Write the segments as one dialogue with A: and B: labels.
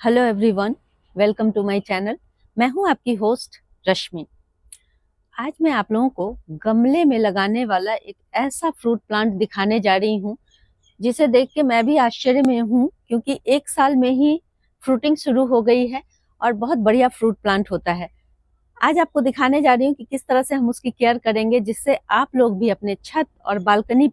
A: Hello everyone, welcome to my channel. मैं हूं आपकी होस्ट रश्मि। आज मैं आप लोगों को गमले में लगाने वाला एक ऐसा फ्रूट प्लांट दिखाने जा रही हूं जिसे देख के मैं भी आश्चर्य में हूं, क्योंकि एक साल में ही फ्रूटिंग शुरू हो गई है और बहुत बढ़िया फ्रूट प्लांट होता है। आज आपको दिखाने जा रही हूं कि किस तरह से हम उसकी केयर करेंगे जिससे आप लोग भी अपने छत और बालकनी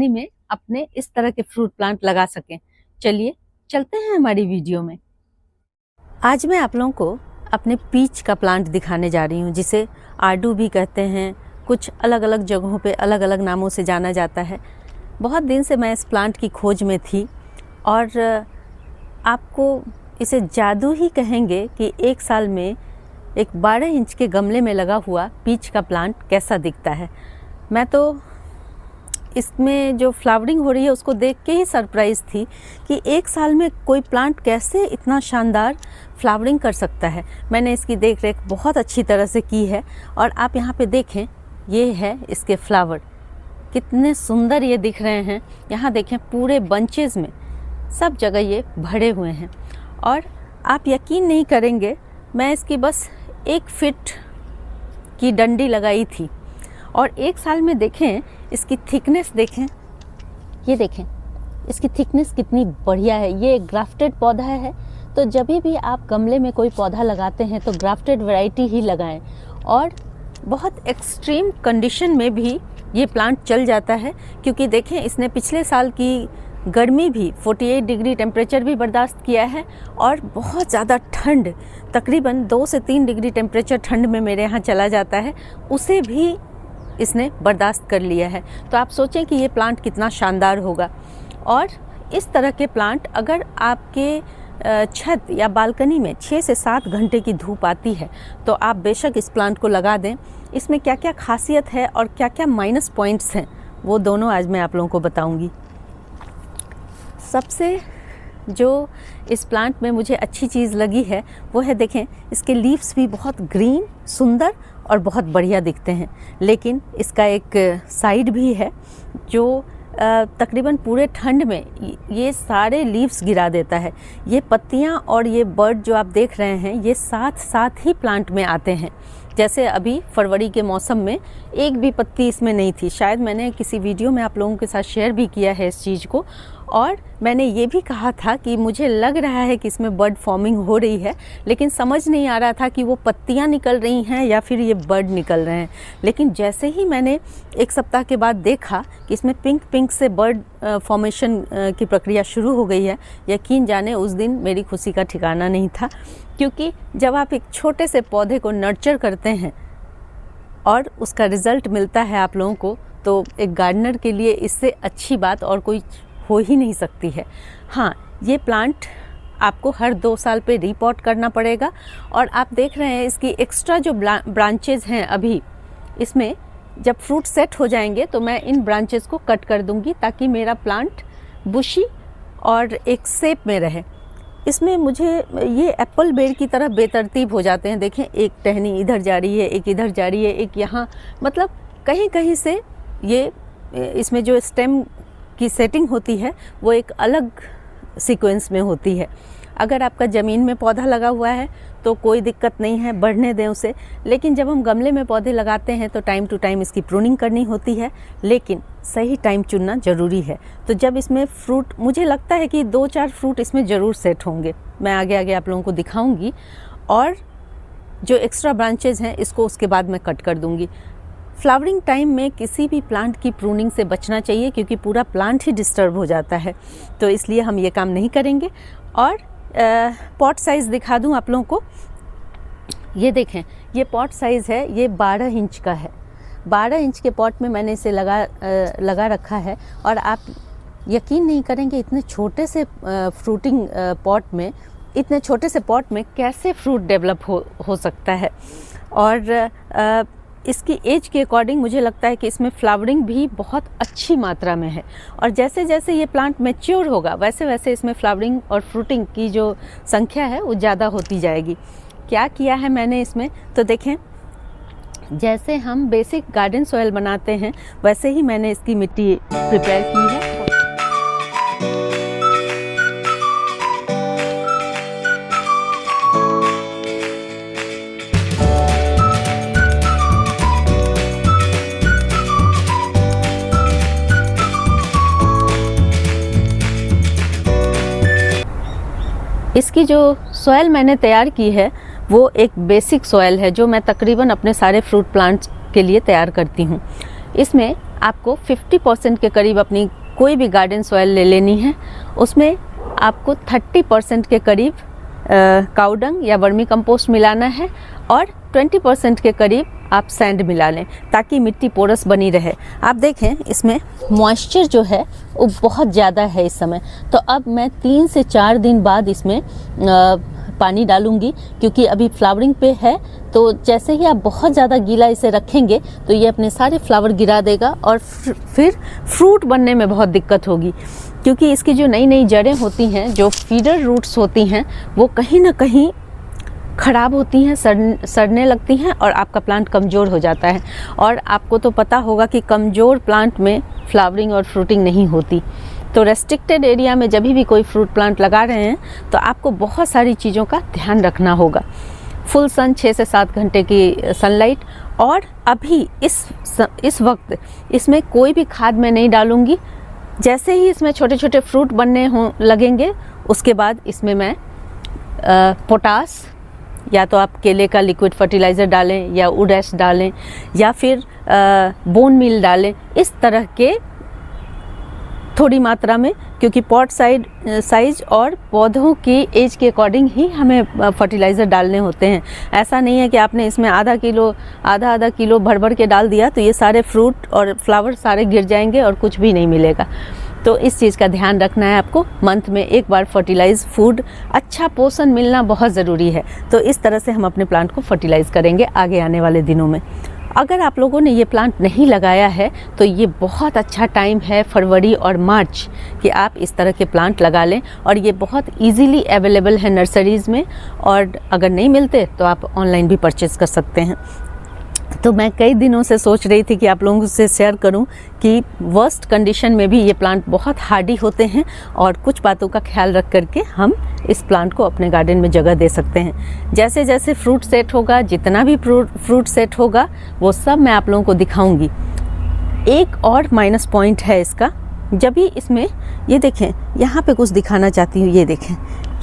A: में अपने इस तरह के फ्रूट प्लांट लगा सकें। चलिए चलते हैं हमारी वीडियो में। आज मैं आप लोगों को अपने पीच का प्लांट दिखाने जा रही हूँ, जिसे आडू भी कहते हैं। कुछ अलग अलग जगहों पे अलग अलग नामों से जाना जाता है। बहुत दिन से मैं इस प्लांट की खोज में थी और आपको इसे जादू ही कहेंगे कि एक साल में एक 12 इंच के गमले में लगा हुआ पीच का प्लांट कैसा दिखता है। मैं तो इसमें जो फ्लावरिंग हो रही है उसको देख के ही सरप्राइज थी कि एक साल में कोई प्लांट कैसे इतना शानदार फ्लावरिंग कर सकता है। मैंने इसकी देख रेख बहुत अच्छी तरह से की है और आप यहाँ पे देखें, ये है इसके फ्लावर, कितने सुंदर ये दिख रहे हैं। यहाँ देखें, पूरे बंचेस में सब जगह ये भरे हुए हैं और आप यकीन नहीं करेंगे, मैं इसकी बस 1 फीट की डंडी लगाई थी और एक साल में देखें इसकी थिकनेस, देखें, ये देखें इसकी थिकनेस कितनी बढ़िया है। ये एक ग्राफ्टेड पौधा है, तो जब भी आप गमले में कोई पौधा लगाते हैं तो ग्राफ्टेड वैरायटी ही लगाएं और बहुत एक्सट्रीम कंडीशन में भी ये प्लांट चल जाता है। क्योंकि देखें, इसने पिछले साल की गर्मी भी 48 डिग्री टेम्परेचर भी बर्दाश्त किया है और बहुत ज़्यादा ठंड, तकरीबन 2 से 3 डिग्री टेम्परेचर ठंड में मेरे यहाँ चला जाता है, उसे भी इसने बर्दाश्त कर लिया है। तो आप सोचें कि ये प्लांट कितना शानदार होगा। और इस तरह के प्लांट अगर आपके छत या बालकनी में 6 से 7 घंटे की धूप आती है तो आप बेशक इस प्लांट को लगा दें। इसमें क्या क्या खासियत है और क्या क्या माइनस पॉइंट्स हैं, वो दोनों आज मैं आप लोगों को बताऊंगी। सबसे जो इस प्लांट में मुझे अच्छी चीज़ लगी है वो है, देखें, इसके लीव्स भी बहुत ग्रीन, सुंदर और बहुत बढ़िया दिखते हैं। लेकिन इसका एक साइड भी है जो तकरीबन पूरे ठंड में ये सारे लीव्स गिरा देता है। ये पत्तियां और ये बर्ड जो आप देख रहे हैं, ये साथ साथ ही प्लांट में आते हैं। जैसे अभी फरवरी के मौसम में एक भी पत्ती इसमें नहीं थी। शायद मैंने किसी वीडियो में आप लोगों के साथ शेयर भी किया है इस चीज़ को, और मैंने ये भी कहा था कि मुझे लग रहा है कि इसमें बर्ड फॉर्मिंग हो रही है, लेकिन समझ नहीं आ रहा था कि वो पत्तियां निकल रही हैं या फिर ये बर्ड निकल रहे हैं। लेकिन जैसे ही मैंने 1 सप्ताह के बाद देखा कि इसमें पिंक पिंक से बर्ड फॉर्मेशन की प्रक्रिया शुरू हो गई है, यकीन जाने उस दिन मेरी खुशी का ठिकाना नहीं था। क्योंकि जब आप एक छोटे से पौधे को नर्चर करते हैं और उसका रिज़ल्ट मिलता है आप लोगों को, तो एक गार्डनर के लिए इससे अच्छी बात और कोई हो ही नहीं सकती है। हाँ, ये प्लांट आपको हर 2 साल पे रिपॉट करना पड़ेगा। और आप देख रहे हैं इसकी एक्स्ट्रा जो ब्रांचेज हैं, अभी इसमें जब फ्रूट सेट हो जाएंगे तो मैं इन ब्रांचेस को कट कर दूंगी ताकि मेरा प्लांट बुशी और एक शेप में रहे। इसमें मुझे ये एप्पल बेर की तरह बेतरतीब हो जाते हैं। देखें, एक टहनी इधर जा रही है, एक इधर जा रही है, एक यहाँ, मतलब कहीं कहीं से ये इसमें जो स्टेम की सेटिंग होती है वो एक अलग सीक्वेंस में होती है। अगर आपका ज़मीन में पौधा लगा हुआ है तो कोई दिक्कत नहीं है, बढ़ने दें उसे। लेकिन जब हम गमले में पौधे लगाते हैं तो टाइम टू टाइम इसकी प्रूनिंग करनी होती है, लेकिन सही टाइम चुनना ज़रूरी है। तो जब इसमें फ्रूट, मुझे लगता है कि 2-4 फ्रूट इसमें ज़रूर सेट होंगे, मैं आगे आगे आप लोगों को दिखाऊंगी। और जो एक्स्ट्रा ब्रांचेज हैं इसको उसके बाद मैं कट कर दूंगी। फ्लावरिंग टाइम में किसी भी प्लांट की प्रूनिंग से बचना चाहिए, क्योंकि पूरा प्लांट ही डिस्टर्ब हो जाता है, तो इसलिए हम ये काम नहीं करेंगे। और पॉट साइज़ दिखा दूं आप लोगों को। ये देखें, ये पॉट साइज़ है, ये 12 इंच का है। 12 इंच के पॉट में मैंने इसे लगा रखा है। और आप यकीन नहीं करेंगे, इतने छोटे से फ्रूटिंग पॉट में, इतने छोटे से पॉट में कैसे फ्रूट डेवलप हो सकता है। और इसकी एज के अकॉर्डिंग मुझे लगता है कि इसमें फ्लावरिंग भी बहुत अच्छी मात्रा में है। और जैसे जैसे ये प्लांट मैच्योर होगा वैसे वैसे इसमें फ्लावरिंग और फ्रूटिंग की जो संख्या है वो ज़्यादा होती जाएगी। क्या किया है मैंने इसमें, तो देखें, जैसे हम बेसिक गार्डन सॉइल बनाते हैं वैसे ही मैंने इसकी मिट्टी प्रिपेयर की है। इसकी जो सॉइल मैंने तैयार की है वो एक बेसिक सॉइल है जो मैं तकरीबन अपने सारे फ्रूट प्लांट्स के लिए तैयार करती हूँ। इसमें आपको 50% के करीब अपनी कोई भी गार्डन सॉइल ले लेनी है। उसमें आपको 30% के करीब काउडंग या वर्मी कंपोस्ट मिलाना है और 20% के करीब आप सैंड मिला लें ताकि मिट्टी पोरस बनी रहे। आप देखें इसमें मॉइस्चर जो है वो बहुत ज़्यादा है इस समय, तो अब मैं 3 से 4 दिन बाद इसमें पानी डालूंगी क्योंकि अभी फ्लावरिंग पे है। तो जैसे ही आप बहुत ज़्यादा गीला इसे रखेंगे तो ये अपने सारे फ्लावर गिरा देगा और फिर फ्रूट बनने में बहुत दिक्कत होगी, क्योंकि इसकी जो नई नई जड़ें होती हैं, जो फीडर रूट्स होती हैं, वो कहीं ना कहीं ख़राब होती हैं, सड़ने लगती हैं और आपका प्लांट कमज़ोर हो जाता है। और आपको तो पता होगा कि कमज़ोर प्लांट में फ्लावरिंग और फ्रूटिंग नहीं होती। तो रेस्ट्रिक्टेड एरिया में जब भी कोई फ्रूट प्लांट लगा रहे हैं तो आपको बहुत सारी चीज़ों का ध्यान रखना होगा। फुल सन 6 से 7 घंटे की सनलाइट, और अभी इस वक्त इसमें कोई भी खाद मैं नहीं डालूँगी। जैसे ही इसमें छोटे छोटे फ्रूट बनने लगेंगे उसके बाद इसमें मैं पोटास, या तो आप केले का लिक्विड फर्टिलाइज़र डालें या वुड एश डालें या फिर बोन मील डालें, इस तरह के थोड़ी मात्रा में, क्योंकि पॉट साइज और पौधों की एज के अकॉर्डिंग ही हमें फर्टिलाइज़र डालने होते हैं। ऐसा नहीं है कि आपने इसमें आधा किलो भर के डाल दिया तो ये सारे फ्रूट और फ्लावर सारे गिर जाएंगे और कुछ भी नहीं मिलेगा। तो इस चीज़ का ध्यान रखना है आपको। मंथ में एक बार फर्टिलाइज फूड, अच्छा पोषण मिलना बहुत ज़रूरी है। तो इस तरह से हम अपने प्लांट को फर्टिलाइज़ करेंगे आगे आने वाले दिनों में। अगर आप लोगों ने ये प्लांट नहीं लगाया है तो ये बहुत अच्छा टाइम है, फरवरी और मार्च, कि आप इस तरह के प्लांट लगा लें। और ये बहुत इजीली अवेलेबल है नर्सरीज़ में, और अगर नहीं मिलते तो आप ऑनलाइन भी परचेज़ कर सकते हैं। तो मैं कई दिनों से सोच रही थी कि आप लोगों से शेयर करूं कि वर्स्ट कंडीशन में भी ये प्लांट बहुत हार्डी होते हैं और कुछ बातों का ख्याल रख करके हम इस प्लांट को अपने गार्डन में जगह दे सकते हैं। जैसे जैसे फ्रूट सेट होगा, जितना भी फ्रूट सेट होगा वो सब मैं आप लोगों को दिखाऊंगी। एक और माइनस पॉइंट है इसका, जब भी इसमें ये देखें, यहाँ पे कुछ दिखाना चाहती हूँ, ये देखें,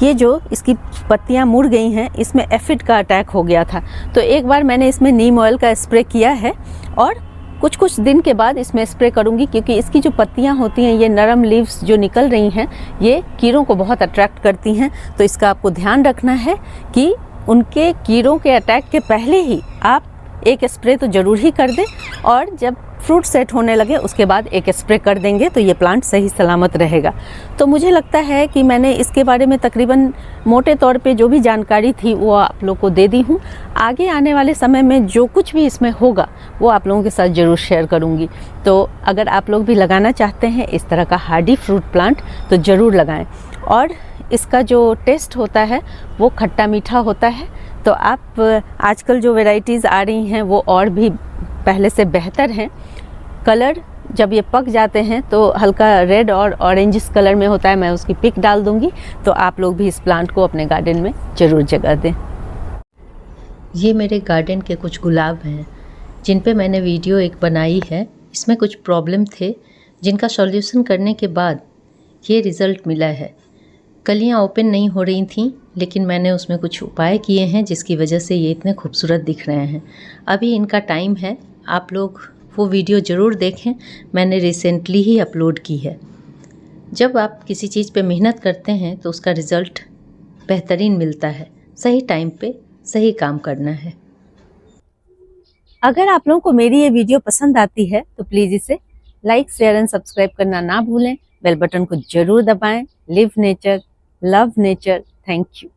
A: ये जो इसकी पत्तियाँ मुड़ गई हैं, इसमें एफिड का अटैक हो गया था। तो एक बार मैंने इसमें नीम ऑयल का स्प्रे किया है और कुछ दिन के बाद इसमें स्प्रे करूँगी, क्योंकि इसकी जो पत्तियाँ होती हैं, ये नरम लीव्स जो निकल रही हैं, ये कीड़ों को बहुत अट्रैक्ट करती हैं। तो इसका आपको ध्यान रखना है कि उनके कीड़ों के अटैक के पहले ही आप एक स्प्रे तो ज़रूर ही कर दें, और जब फ्रूट सेट होने लगे उसके बाद एक स्प्रे कर देंगे तो ये प्लांट सही सलामत रहेगा। तो मुझे लगता है कि मैंने इसके बारे में तकरीबन मोटे तौर पे जो भी जानकारी थी वो आप लोग को दे दी हूँ। आगे आने वाले समय में जो कुछ भी इसमें होगा वो आप लोगों के साथ ज़रूर शेयर करूँगी। तो अगर आप लोग भी लगाना चाहते हैं इस तरह का हार्डी फ्रूट प्लांट तो ज़रूर लगाएँ। और इसका जो टेस्ट होता है वो खट्टा मीठा होता है। तो आप आजकल जो वैरायटीज़ आ रही हैं वो और भी पहले से बेहतर हैं। कलर जब ये पक जाते हैं तो हल्का रेड और ऑरेंजिस कलर में होता है। मैं उसकी पिक डाल दूंगी, तो आप लोग भी इस प्लांट को अपने गार्डन में ज़रूर जगह दें।
B: ये मेरे गार्डन के कुछ गुलाब हैं जिन पे मैंने वीडियो एक बनाई है। इसमें कुछ प्रॉब्लम थे जिनका सॉल्यूशन करने के बाद ये रिज़ल्ट मिला है। कलियाँ ओपन नहीं हो रही थीं, लेकिन मैंने उसमें कुछ उपाय किए हैं जिसकी वजह से ये इतने खूबसूरत दिख रहे हैं। अभी इनका टाइम है, आप लोग वो वीडियो ज़रूर देखें, मैंने रिसेंटली ही अपलोड की है। जब आप किसी चीज़ पे मेहनत करते हैं तो उसका रिज़ल्ट बेहतरीन मिलता है। सही टाइम पे सही काम करना है।
A: अगर आप लोगों को मेरी ये वीडियो पसंद आती है तो प्लीज़ इसे लाइक, शेयर एंड सब्सक्राइब करना ना भूलें। बेल बटन को ज़रूर दबाएं। Live nature, love nature. Thank you.